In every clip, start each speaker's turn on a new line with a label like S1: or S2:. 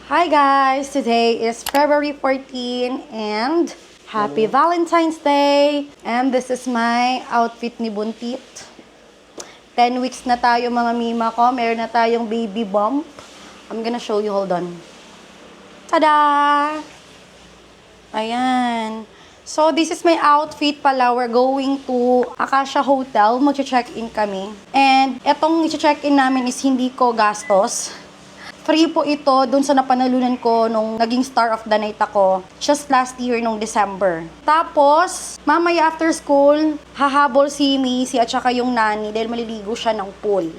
S1: Hi guys! Today is February 14 and Happy Valentine's Day! And this is my outfit ni Buntit. 10 weeks na tayo mga mima ko. Meron na tayong baby bump. I'm gonna show you. Hold on. Tada! Ayan. So, this is my outfit pala. We're going to Acacia Hotel. Mag-check-in kami. And etong i-check-in namin is hindi ko gastos. Free po ito dun sa napanalunan ko nung naging star of the night ako just last year nung December. Tapos, mamaya after school, hahabol si Missy at saka yung nanny dahil maliligo siya ng pool.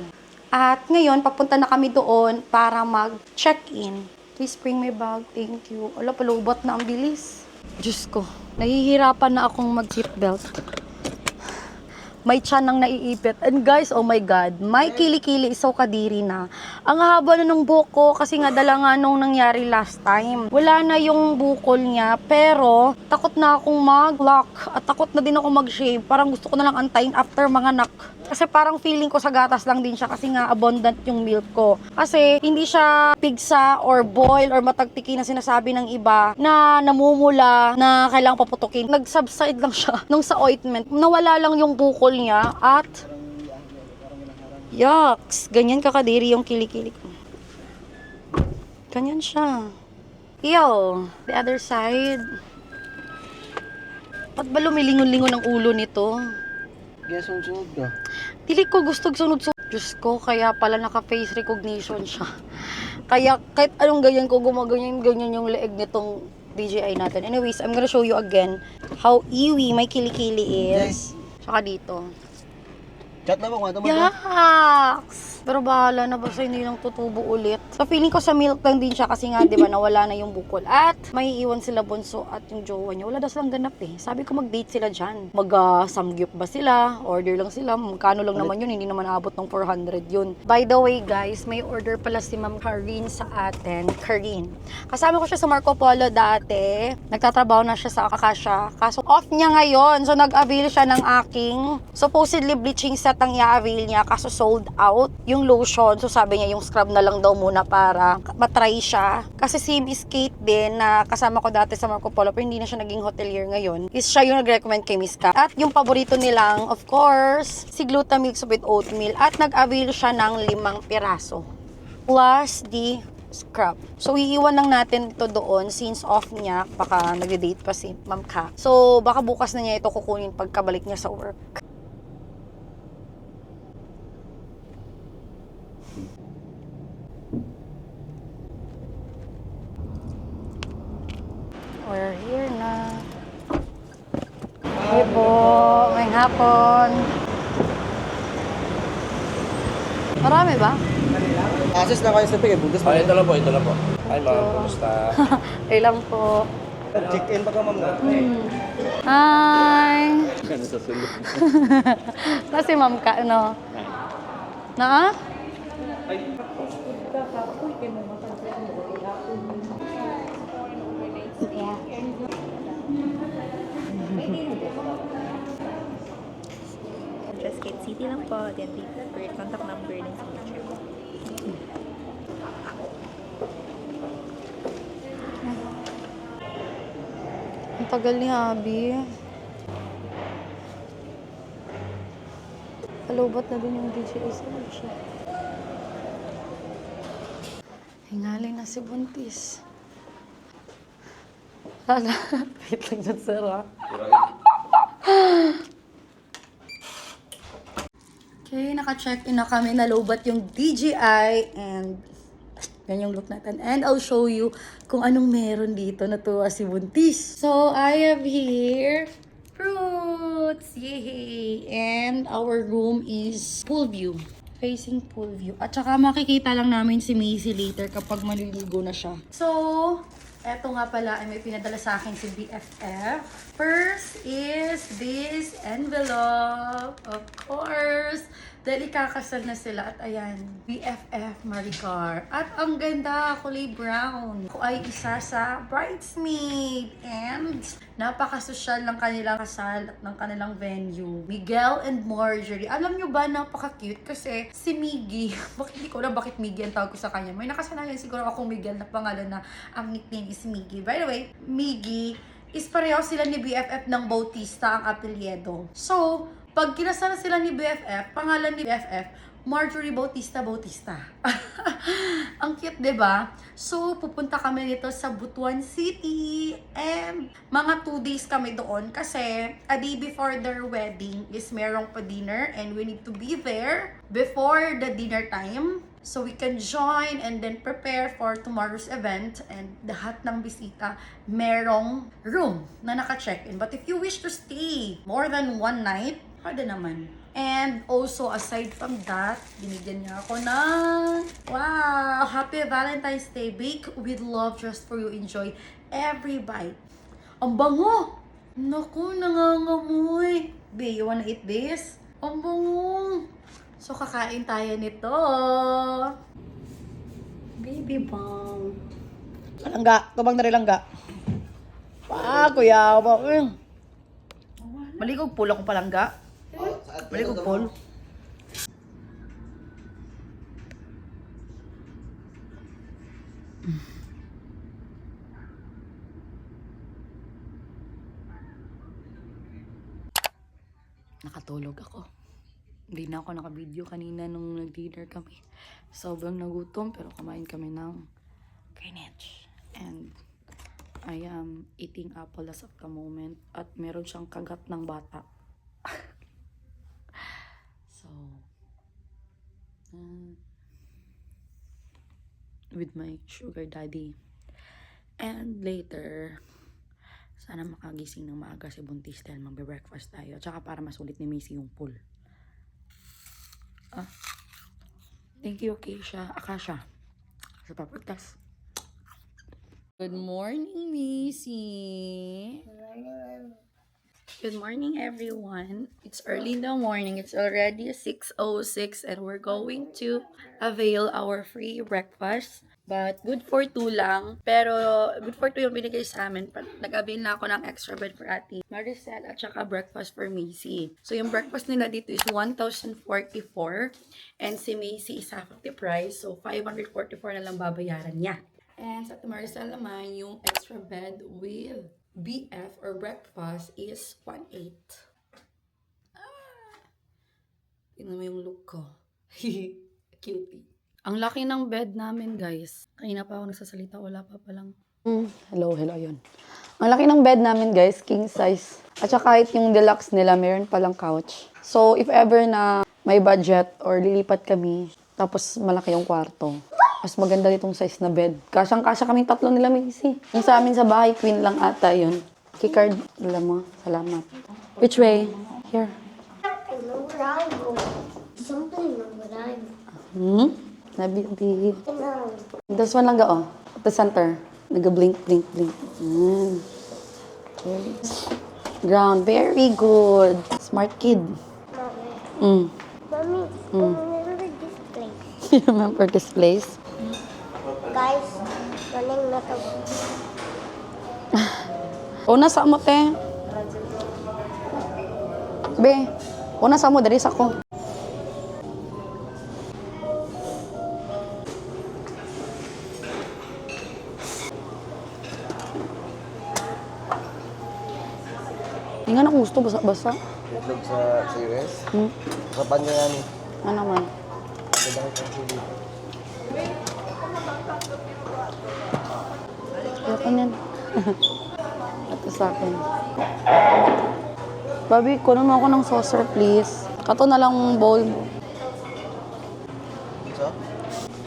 S1: At ngayon, papunta na kami doon para mag-check-in. Please bring my bag. Thank you. Ala, palubot na ang bilis. Diyos ko, nahihirapan na akong mag-seatbelt. May tiyan nang naiipit. And guys, oh my God, may kili-kili, so kadiri na. Ang haba na ng buhok ko kasi nga dala nga nung nangyari last time. Wala na yung bukol niya, pero takot na akong mag-lock at takot na din ako mag-shave. Parang gusto ko na lang antayin after mga anak. Kasi parang feeling ko sa gatas lang din siya kasi nga abundant yung milk ko. Kasi hindi siya pigsa or boil or matagtiki na sinasabi ng iba na namumula na kailangang paputukin. Nag-subside lang siya nung sa ointment. Nawala lang yung bukol niya at yucks! Ganyan kakadiri yung kilikili ko. Ganyan siya. Yo, the other side. Ba't ba lumilingon-lingon ang ulo nito?
S2: Kaya sunod ka.
S1: Dili ko gustong sunod-sunod. Diyos ko, kaya pala naka-face recognition siya. Kaya kahit anong ganyan ko, gumaganyan-ganyan yung leeg nitong DJI natin. Anyways, I'm gonna show you again how iwi may kilikili is. Tsaka dito.
S2: Chat na mo, kwento mo to.
S1: Yaks! Pero bahala na basta hindi nang tutubo ulit. So feeling ko sa milk lang din siya kasi nga 'di ba nawala na yung bukol. At may iwan sila bunso at yung jowa niya. Wala daw silang ganap eh. Sabi ko mag-date sila diyan. Mag-samgyup ba sila? Order lang sila. Magkano lang naman yun, hindi naman abot ng 400 yun. By the way guys, may order pala si Ma'am Karin sa atin. Karin. Kasama ko siya sa Marco Polo dati. Nagtatrabaho na siya sa Acacia. Kaso off niya ngayon. So nag-avail siya ng aking supposedly bleaching set ang i-avail niya kaso sold out yung lotion. So sabi niya yung scrub na lang daw muna para matry siya. Kasi si Miss Kate din na kasama ko dati sa Marco Polo pero hindi na siya naging hotelier ngayon is siya yung nag-recommend kay Miss Kat. At yung paborito nilang of course si Glutamix with oatmeal at nag-avail siya ng 5 piraso plus the scrub. So iiwan lang natin ito doon since off niya baka nag-date pa si Ma'am Ka. So baka bukas na niya ito kukunin pagkabalik niya sa work. We're here na. Hey po, ngayong hapon. Marami ba?
S2: Access na kayo sa pig, butas mo.
S3: Ito lang po, ito lang po. Hi ma'am, kumusta?
S1: Ay lang po.
S2: Check-in pa ka ma'am na.
S1: Hi!
S2: Ano sa sulod?
S1: Kasi ma'am ka, ano? Na?
S4: Address Kate City lang po, then date of birth, contact number ng signature ko.
S1: Ang tagal ni Abby. Palubot na din yung DJI search. Hingalay na si Buntis. Lala, wait lang dyan, sir, ha? Okay, naka-check-in na kami. Nalobat yung DJI and yan yung look natin. And I'll show you kung anong meron dito. Natuwa si Buntis. So, I have here fruits! Yay! And our room is pool view. Facing pool view. At saka makikita lang namin si Macy later kapag maliligo na siya. So, eto nga pala ay may pinadala sa akin si BFF. First is this envelope. Of course, Dahil ikakasal na sila at ayan, BFF Maricar. At ang ganda, kulay brown. Ako ay isa sa bridesmaid and napakasosyal ng kanilang kasal at ng kanilang venue. Miguel and Marjorie. Alam nyo ba, napaka-cute kasi si Miggy, bakit hindi ko alam bakit Miggy ang tawag ko sa kanya. May nakasanayan siguro akong Miguel na pangalan na ang nickname is Miggy. By the way, Miggy is pareho sila ni BFF ng Bautista ang apelyido. So, pag kinasal sila ni BFF, pangalan ni BFF, Marjorie Bautista Bautista. Ang cute, 'di ba? So, pupunta kami dito sa Butuan City and mga 2 days kami doon kasi a day before their wedding is merong pa dinner and we need to be there before the dinner time so we can join and then prepare for tomorrow's event and lahat ng bisita merong room na naka-check-in. But if you wish to stay more than 1 night, pwede naman. And also, aside from that, binigyan niya ako ng, wow, Happy Valentine's Day. Bake with love just for you. Enjoy every bite. Ang bango! Naku, nangangamoy. Babe, you wanna eat this? Ang bango! So, kakain tayo nito. Baby bang. Langga. Tumang na rin langga. Kuya. Maligog pula ko palangga. Maligog pol. Nakatulog ako. Hindi na ako naka-video kanina nung nag-dinner kami. Sobrang nagutom pero kumain kami ng spinach. And I am eating apple as of the moment. At meron siyang kagat ng bata. So, with my sugar daddy. And later, sana makagising ng maaga si Buntis dahil magbe-breakfast tayo. Tsaka para masulit ni Macy yung pool. Thank you, Akasha. Sa papagtas. Good morning, Macy. Good morning, everyone. It's early in the morning. It's already 6:06 and we're going to avail our free breakfast. But good for 2 lang. Pero good for 2 yung binigay sa amin. Nag-avail na ako ng extra bed for Ate Maricel at saka breakfast for Macy. So yung breakfast nila dito is 1,044 and si Macy is half of the price. So 544 na lang babayaran niya. And sa Ate Maricel naman, yung extra bed with BF or breakfast is 1,800. Tingnan mo yung look ko. Cutie. Ang laki ng bed namin, guys. Kanina pa ako nagsasalita, wala pa palang. Hello, yun. Ang laki ng bed namin, guys, king size. At saka kahit yung deluxe nila, meron palang couch. So, if ever na may budget or lilipat kami, tapos malaki yung kwarto, mas maganda ditong size na bed. Kasyang-kasya kaming 3 nila, Macy. Yung sa amin sa bahay, queen lang ata yun. Keycard, alam mo, salamat. Which way? Here.
S5: Know where I go. Something know where I go.
S1: Nabi.
S5: No.
S1: This one lang ga, oh. At the center. Nag-blink. Ground. Very good. Smart kid.
S5: Mommy, remember this place?
S1: You remember this place?
S5: Guys, running na to.
S1: Una sa mo, te. Be, una sa mo, dari sa ko. Hindi nga na gusto, basa-basa.
S2: Itlog sa US. Sa panya yan.
S1: Ano man?
S2: Ganda ko sa dito.
S1: Ayoko niyan. Ito sa akin. Babi, kunin mo ako ng saucer, please. Kato na lang bowl mo.
S2: So?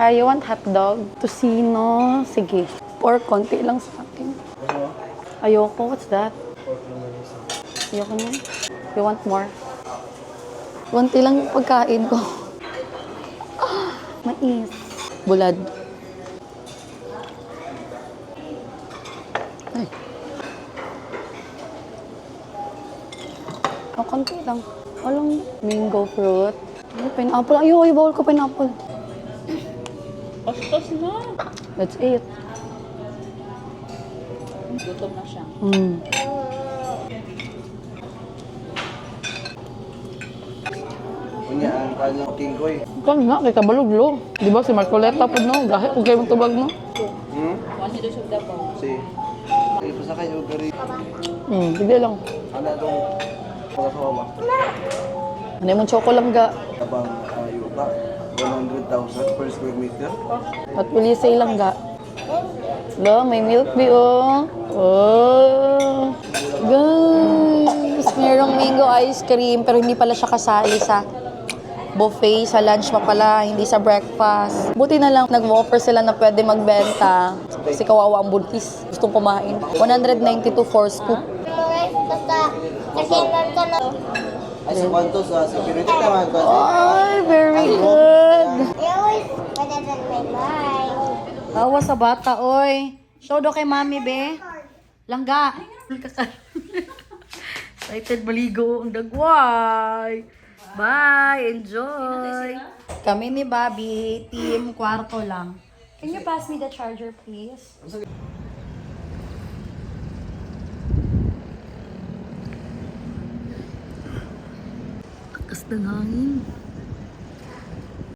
S1: You want hot dog? Tocino? Sige. Or konti lang sa akin.
S2: Ano?
S1: Ayoko. What's that?
S2: Pork naman isa.
S1: Ayoko niyan. You want more? Konti lang yung pagkain ko. Mais. Bulad. Ay. Konti lang. Walang mango fruit. Ay, pineapple. Ay, bawal ko pineapple.
S4: Ostos na.
S1: Let's eat.
S4: Gutom na siya.
S2: Kunya, ang kanyang king koy.
S1: Ikaw nga, kay kabalog lo. Di ba si Marcoleta po no? Gahe, kung kayo magtubag no?
S4: One hito siya daw.
S2: Si. Kayo pa sa kayo, gari.
S1: Sige lang.
S2: Ano itong pagkasawa?
S1: Ano yung choco lang ga?
S2: Tabang yuta. 100,000 per square meter.
S1: What will you say lang ga? Lo, may milk bee oh. Oh. Guys, merong mango ice cream pero hindi pala siya kasali sa buffet, sa lunch pa pala, hindi sa breakfast. Buti na lang nag-offer sila na pwede magbenta kasi kawawa ang buntis. Gustong kumain. 192 4 scoop.
S5: Basta, kasi nandun na.
S2: Ay, sa kwanto sa security naman.
S1: Ay, very good.
S5: I always better than my mind.
S1: Awa sa bata, oy. Show do kay mami, be. Langga. Excited maligo ang dagway. Bye, enjoy. Kami ni Bobby, team kwarto lang. Can you pass me the charger, please? Takas ng hangin.